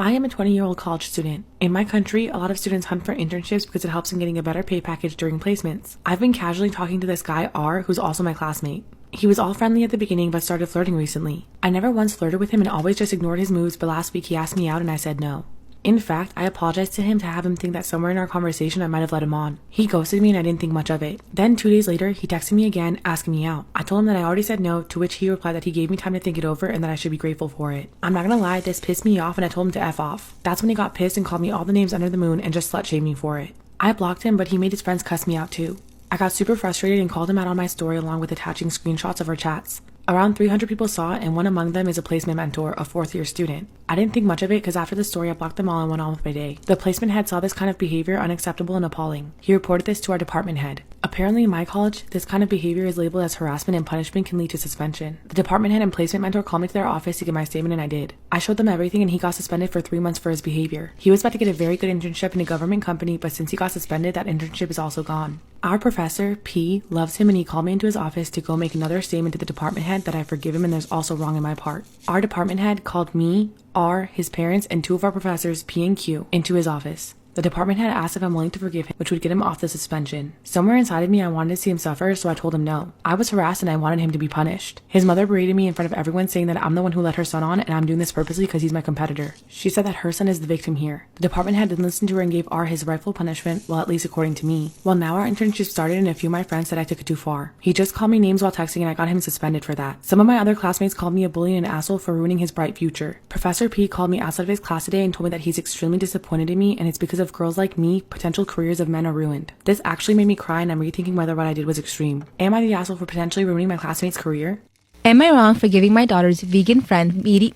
I am a 20-year-old college student. In my country, a lot of students hunt for internships because it helps in getting a better pay package during placements. I've been casually talking to this guy, R, who's also my classmate. He was all friendly at the beginning but started flirting recently. I never once flirted with him and always just ignored his moves, but last week he asked me out and I said no. In fact, I apologized to him to have him think that somewhere in our conversation I might have led him on. He ghosted me and I didn't think much of it. Then 2 days later, he texted me again asking me out. I told him that I already said no, to which he replied that he gave me time to think it over and that I should be grateful for it. I'm not gonna lie, this pissed me off and I told him to F off. That's when he got pissed and called me all the names under the moon and just slut-shamed me for it. I blocked him, but he made his friends cuss me out too. I got super frustrated and called him out on my story along with attaching screenshots of our chats. Around 300 people saw it and one among them is a placement mentor, a 4th-year student. I didn't think much of it because after the story I blocked them all and went on with my day. The placement head saw this kind of behavior unacceptable and appalling. He reported this to our department head. Apparently in my college, this kind of behavior is labeled as harassment and punishment can lead to suspension. The department head and placement mentor called me to their office to get my statement and I did. I showed them everything and he got suspended for 3 months for his behavior. He was about to get a very good internship in a government company, but since he got suspended, that internship is also gone. Our professor, P, loves him and he called me into his office to go make another statement to the department head that I forgive him and there's also wrong in my part. Our department head called me, R, his parents, and 2 of our professors, P and Q, into his office. The department head asked if I'm willing to forgive him, which would get him off the suspension. Somewhere inside of me, I wanted to see him suffer, so I told him no. I was harassed and I wanted him to be punished. His mother berated me in front of everyone saying that I'm the one who let her son on and I'm doing this purposely because he's my competitor. She said that her son is the victim here. The department head didn't listen to her and gave R his rightful punishment, well at least according to me. Well now our internship started and a few of my friends said I took it too far. He just called me names while texting and I got him suspended for that. Some of my other classmates called me a bully and an asshole for ruining his bright future. Professor P called me outside of his class today and told me that he's extremely disappointed in me and it's because of girls like me, potential careers of men are ruined. This actually made me cry and I'm rethinking whether what I did was extreme. Am I the asshole for potentially ruining my classmate's career? Am I wrong for giving my daughter's vegan friend meaty...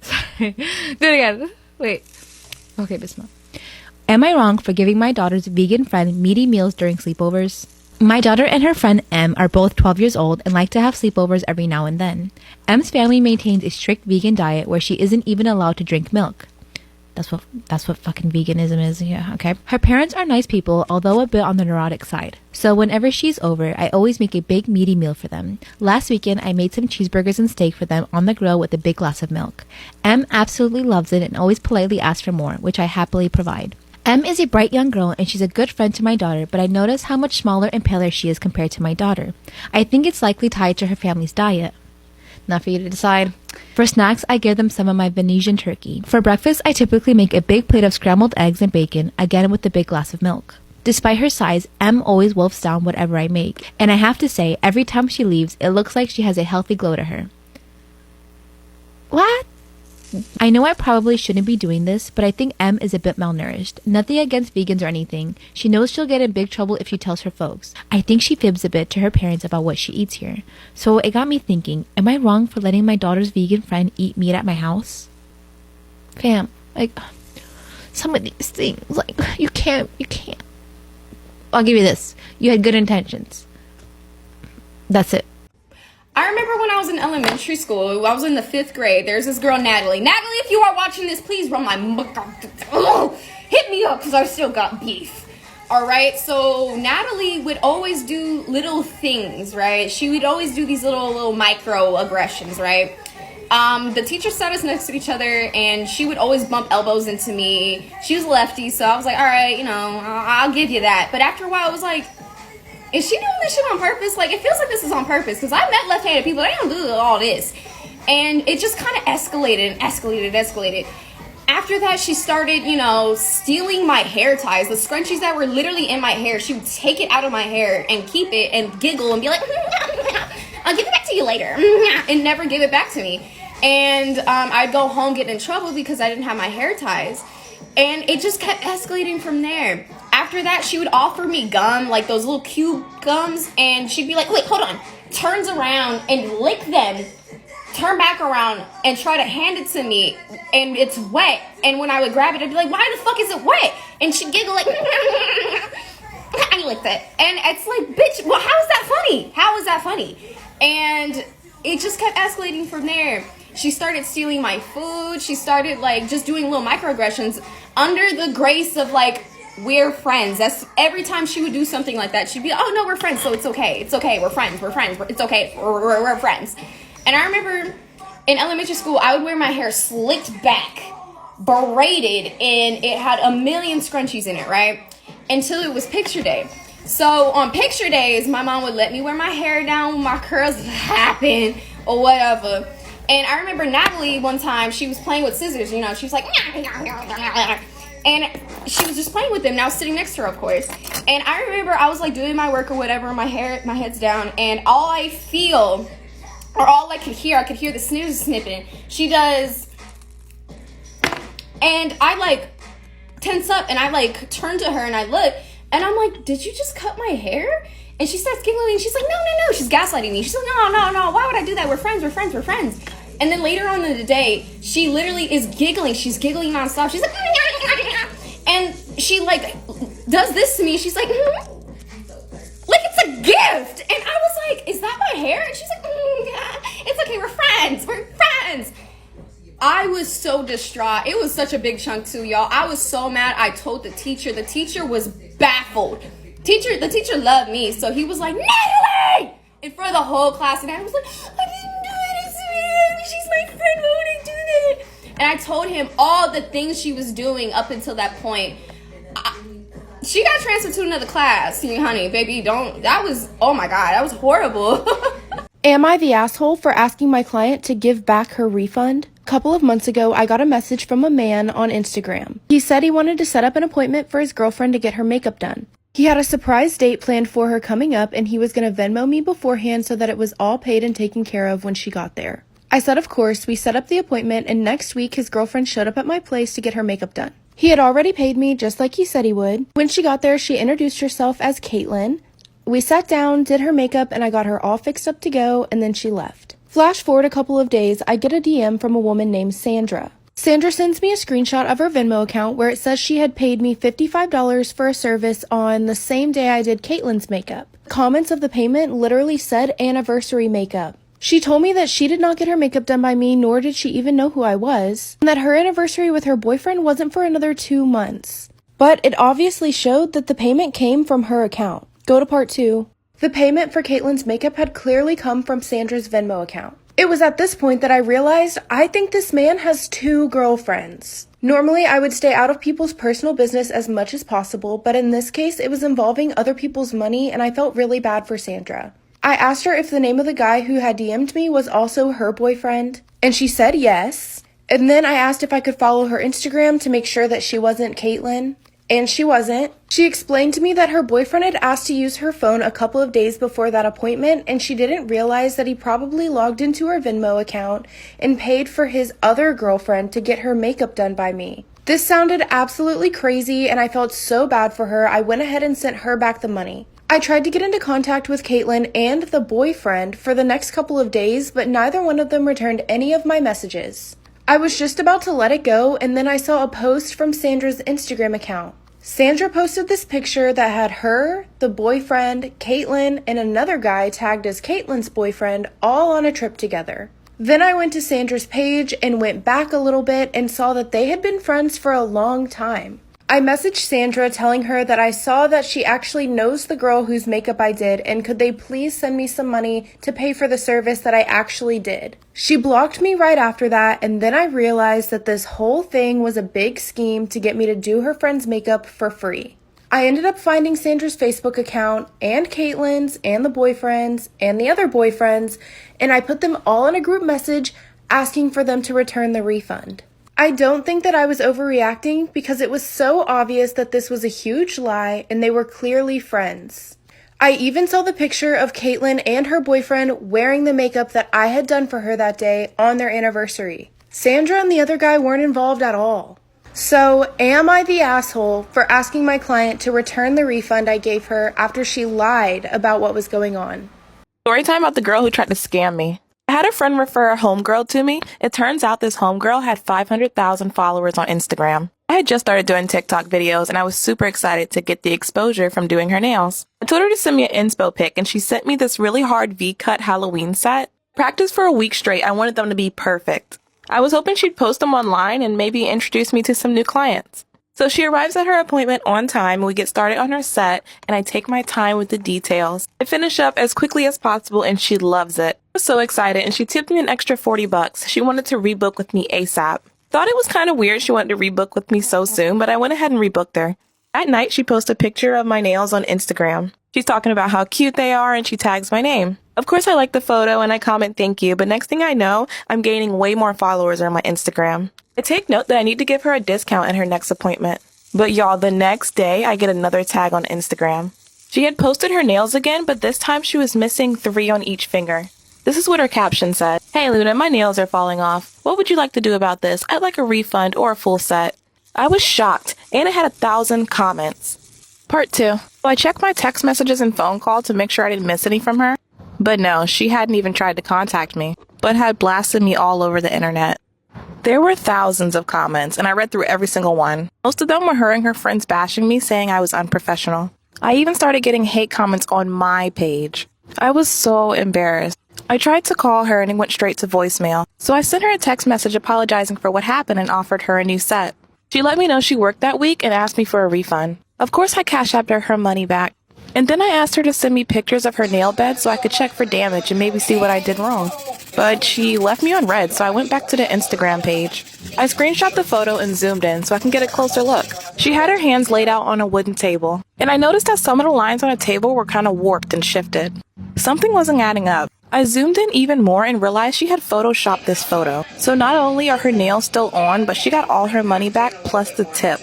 Sorry. Do it again. Wait. Okay, Bisma. Am I wrong for giving my daughter's vegan friend meaty meals during sleepovers? My daughter and her friend M are both 12 years old and like to have sleepovers every now and then. M's family maintains a strict vegan diet where she isn't even allowed to drink milk. That's what fucking veganism is, yeah, okay. Her parents are nice people, although a bit on the neurotic side. So whenever she's over, I always make a big meaty meal for them. Last weekend, I made some cheeseburgers and steak for them on the grill with a big glass of milk. M absolutely loves it and always politely asks for more, which I happily provide. M is a bright young girl and she's a good friend to my daughter, but I notice how much smaller and paler she is compared to my daughter. I think it's likely tied to her family's diet. Not for you to decide. For snacks, I give them some of my Venetian turkey. For breakfast, I typically make a big plate of scrambled eggs and bacon, again with a big glass of milk. Despite her size, M always wolfs down whatever I make, and I have to say, every time she leaves, it looks like she has a healthy glow to her. What? I know I probably shouldn't be doing this, but I think M is a bit malnourished. Nothing against vegans or anything. She knows she'll get in big trouble if she tells her folks. I think she fibs a bit to her parents about what she eats here. So it got me thinking, am I wrong for letting my daughter's vegan friend eat meat at my house? Fam, like, some of these things, like, you can't. I'll give you this. You had good intentions. That's it. I remember when I was in elementary school, I was in the 5th grade, there's this girl, Natalie. Natalie, if you are watching this, please run my... hit me up, because I still got beef. Alright, so Natalie would always do little things, right? She would always do these little microaggressions, right? The teacher sat us next to each other, and she would always bump elbows into me. She was lefty, so I was like, alright, I'll give you that. But after a while, it was like... Is she doing this shit on purpose? Like, it feels like this is on purpose. Because I met left-handed people. They don't do all this. And it just kind of escalated. After that, she started, stealing my hair ties. The scrunchies that were literally in my hair. She would take it out of my hair and keep it and giggle and be like, I'll give it back to you later. And never give it back to me. And I'd go home getting in trouble because I didn't have my hair ties. And it just kept escalating from there. After that, she would offer me gum, like those little cube gums, and she'd be like, wait, hold on. Turns around and lick them, turn back around, and try to hand it to me, and it's wet. And when I would grab it, I'd be like, why the fuck is it wet? And she'd giggle like, I licked it. And it's like, bitch, well, how is that funny? How is that funny? And it just kept escalating from there. She started stealing my food. She started, just doing little microaggressions under the grace of, we're friends. That's every time she would do something like that, she'd be, oh, no, we're friends, so it's okay. It's okay. We're friends. It's okay. We're friends. And I remember in elementary school, I would wear my hair slicked back. braided, and it had a million scrunchies in it, right? Until it was picture day. So on picture days, my mom would let me wear my hair down when my curls happen or whatever. And I remember Natalie one time, she was playing with scissors, you know, she was like, and she was just playing with them. And I was sitting next to her, of course. And I remember I was like doing my work or whatever, my head's down, and all I feel, or all I could hear the snooze snipping. She does, and I like tense up, and I like turn to her and I look, and I'm like, did you just cut my hair? And she starts giggling, and she's like, no. She's gaslighting me. She's like, no. Why would I do that? We're friends. And then later on in the day, she literally is giggling. She's giggling nonstop. She's like, and she like does this to me. She's like, like it's a gift. And I was like, is that my hair? And she's like, it's okay. We're friends. I was so distraught. It was such a big chunk too, y'all. I was so mad. I told the teacher. The teacher was baffled. The teacher loved me, so he was like, Natalie! In front of the whole class, and I was like, I didn't do it. She's my friend. Why would I do that? And I told him all the things she was doing up until that point. She got transferred to another class. Honey, baby, don't. That was, oh my God, that was horrible. Am I the asshole for asking my client to give back her refund? A couple of months ago, I got a message from a man on Instagram. He said he wanted to set up an appointment for his girlfriend to get her makeup done. He had a surprise date planned for her coming up, and he was going to Venmo me beforehand so that it was all paid and taken care of when she got there. I said of course. We set up the appointment, and next week his girlfriend showed up at my place to get her makeup done. He had already paid me just like he said he would. When she got there, she introduced herself as Caitlin. We sat down, did her makeup, and I got her all fixed up to go, and then she left. Flash forward a couple of days, I get a DM from a woman named Sandra. Sandra sends me a screenshot of her Venmo account where it says she had paid me $55 for a service on the same day I did Caitlin's makeup. Comments of the payment literally said anniversary makeup. She told me that she did not get her makeup done by me, nor did she even know who I was, and that her anniversary with her boyfriend wasn't for another 2 months. But it obviously showed that the payment came from her account. Go to part 2. The payment for Caitlin's makeup had clearly come from Sandra's Venmo account. It was at this point that I realized I think this man has 2 girlfriends. Normally, I would stay out of people's personal business as much as possible, but in this case, it was involving other people's money, and I felt really bad for Sandra. I asked her if the name of the guy who had DM'd me was also her boyfriend, and she said yes. And then I asked if I could follow her Instagram to make sure that she wasn't Caitlin. And she wasn't. She explained to me that her boyfriend had asked to use her phone a couple of days before that appointment, and she didn't realize that he probably logged into her Venmo account and paid for his other girlfriend to get her makeup done by me. This sounded absolutely crazy, and I felt so bad for her, I went ahead and sent her back the money. I tried to get into contact with Caitlin and the boyfriend for the next couple of days, but neither one of them returned any of my messages. I was just about to let it go, and then I saw a post from Sandra's Instagram account. Sandra posted this picture that had her, the boyfriend, Caitlin, and another guy tagged as Caitlin's boyfriend all on a trip together. Then I went to Sandra's page and went back a little bit and saw that they had been friends for a long time. I messaged Sandra telling her that I saw that she actually knows the girl whose makeup I did, and could they please send me some money to pay for the service that I actually did. She blocked me right after that, and then I realized that this whole thing was a big scheme to get me to do her friend's makeup for free. I ended up finding Sandra's Facebook account, and Caitlin's, and the boyfriend's, and the other boyfriend's, and I put them all in a group message asking for them to return the refund. I don't think that I was overreacting because it was so obvious that this was a huge lie and they were clearly friends. I even saw the picture of Caitlin and her boyfriend wearing the makeup that I had done for her that day on their anniversary. Sandra and the other guy weren't involved at all. So, am I the asshole for asking my client to return the refund I gave her after she lied about what was going on? Story time about the girl who tried to scam me. I had a friend refer a homegirl to me. It turns out this homegirl had 500,000 followers on Instagram. I had just started doing TikTok videos, and I was super excited to get the exposure from doing her nails. I told her to send me an inspo pic, and she sent me this really hard V-cut Halloween set. Practiced for a week straight. I wanted them to be perfect. I was hoping she'd post them online and maybe introduce me to some new clients. So she arrives at her appointment on time, and we get started on her set, and I take my time with the details. I finish up as quickly as possible, and she loves it. I was so excited, and she tipped me an extra $40. She wanted to rebook with me ASAP. Thought it was kind of weird she wanted to rebook with me so soon, but I went ahead and rebooked her. At night, she posted a picture of my nails on Instagram. She's talking about how cute they are and she tags my name. Of course, I like the photo and I comment thank you, but next thing I know, I'm gaining way more followers on my Instagram. I take note that I need to give her a discount at her next appointment. But y'all, the next day, I get another tag on Instagram. She had posted her nails again, but this time she was missing 3 on each finger. This is what her caption said. "Hey Luna, my nails are falling off. What would you like to do about this? I'd like a refund or a full set." I was shocked, and it had 1,000 comments. Part 2. So I checked my text messages and phone call to make sure I didn't miss any from her. But no, she hadn't even tried to contact me, but had blasted me all over the internet. There were thousands of comments, and I read through every single one. Most of them were her and her friends bashing me, saying I was unprofessional. I even started getting hate comments on my page. I was so embarrassed. I tried to call her and it went straight to voicemail, so I sent her a text message apologizing for what happened and offered her a new set. She let me know she worked that week and asked me for a refund. Of course, I cashed out her money back. And then I asked her to send me pictures of her nail bed so I could check for damage and maybe see what I did wrong. But she left me on red, so I went back to the Instagram page. I screenshot the photo and zoomed in so I can get a closer look. She had her hands laid out on a wooden table, and I noticed that some of the lines on the table were kind of warped and shifted. Something wasn't adding up. I zoomed in even more and realized she had photoshopped this photo. So not only are her nails still on, but she got all her money back plus the tip.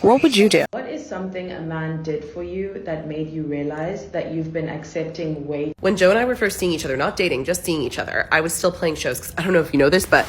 What would you do? What is something a man did for you that made you realize that you've been accepting way? When Joe and I were first seeing each other, not dating, just seeing each other, I was still playing shows, because I don't know if you know this, but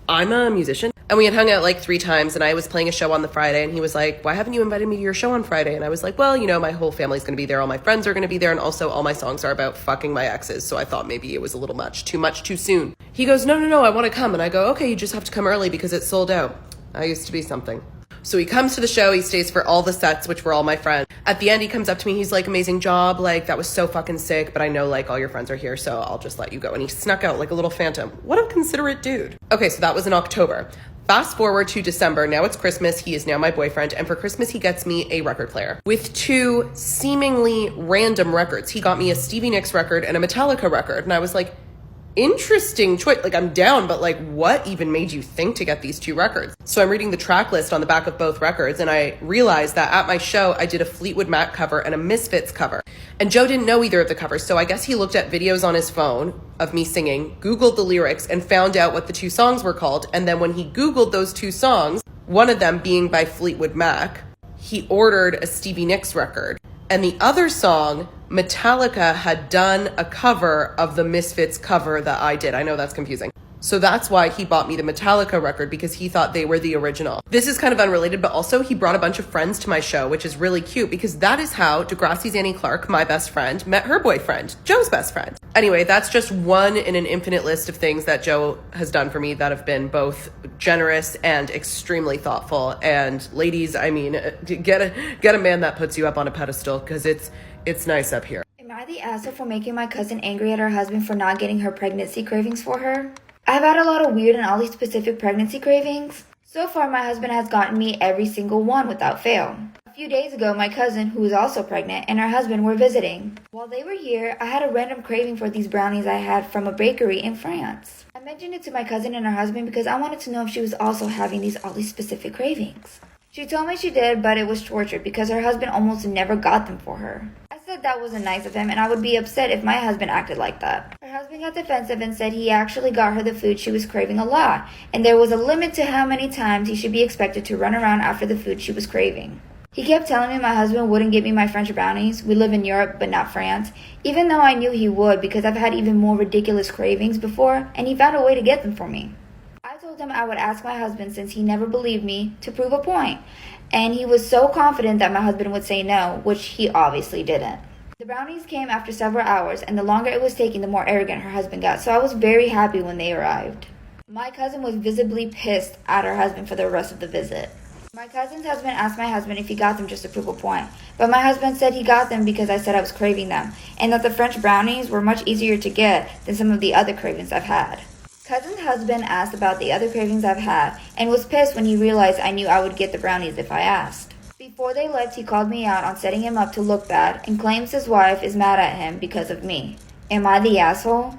I'm a musician. And we had hung out like 3 times, and I was playing a show on the Friday, and he was like, "Why haven't you invited me to your show on Friday?" And I was like, "Well, you know, my whole family's going to be there, all my friends are going to be there, and also all my songs are about fucking my exes, so I thought maybe it was a little much too soon." He goes, No, I want to come." And I go, "Okay, you just have to come early because it's sold out." I used to be something. So he comes to the show, he stays for all the sets, which were all my friends. At the end, he comes up to me, he's like, "Amazing job, like, that was so fucking sick, but I know, like, all your friends are here, so I'll just let you go." And he snuck out like a little phantom. What a considerate dude. Okay, so that was in October. Fast forward to December, now it's Christmas, he is now my boyfriend, and for Christmas he gets me a record player with 2 seemingly random records. He got me a Stevie Nicks record and a Metallica record, and I was like, interesting choice. Like, I'm down, but like, what even made you think to get these 2 records? So I'm reading the track list on the back of both records, and I realized that at my show, I did a Fleetwood Mac cover and a Misfits cover. And Joe didn't know either of the covers, so I guess he looked at videos on his phone of me singing, Googled the lyrics, and found out what the 2 songs were called. And then when he Googled those 2 songs, one of them being by Fleetwood Mac, he ordered a Stevie Nicks record. And the other song, Metallica had done a cover of the Misfits cover that I did. I know that's confusing. So that's why he bought me the Metallica record, because he thought they were the original. This is kind of unrelated, but also he brought a bunch of friends to my show, which is really cute because that is how Degrassi's Annie Clark, my best friend, met her boyfriend, Joe's best friend. Anyway, that's just one in an infinite list of things that Joe has done for me that have been both generous and extremely thoughtful. And ladies, I mean, get a man that puts you up on a pedestal, because it's nice up here. Am I the asshole for making my cousin angry at her husband for not getting her pregnancy cravings for her? I've had a lot of weird and oddly specific pregnancy cravings. So far, my husband has gotten me every single one without fail. A few days ago, my cousin, who is also pregnant, and her husband were visiting. While they were here, I had a random craving for these brownies I had from a bakery in France. I mentioned it to my cousin and her husband because I wanted to know if she was also having these oddly specific cravings. She told me she did, but it was torture because her husband almost never got them for her. I said that wasn't nice of him, and I would be upset if my husband acted like that. Her husband got defensive and said he actually got her the food she was craving a lot, and there was a limit to how many times he should be expected to run around after the food she was craving. He kept telling me my husband wouldn't get me my French brownies. We live in Europe, but not France. Even though I knew he would, because I've had even more ridiculous cravings before, and he found a way to get them for me. I told him I would ask my husband, since he never believed me, to prove a point. And he was so confident that my husband would say no, which he obviously didn't. The brownies came after several hours, and the longer it was taking, the more arrogant her husband got, so I was very happy when they arrived. My cousin was visibly pissed at her husband for the rest of the visit. My cousin's husband asked my husband if he got them just to prove a point, but my husband said he got them because I said I was craving them, and that the French brownies were much easier to get than some of the other cravings I've had. Cousin's husband asked about the other cravings I've had, and was pissed when he realized I knew I would get the brownies if I asked. Before they left, he called me out on setting him up to look bad, and claims his wife is mad at him because of me. Am I the asshole?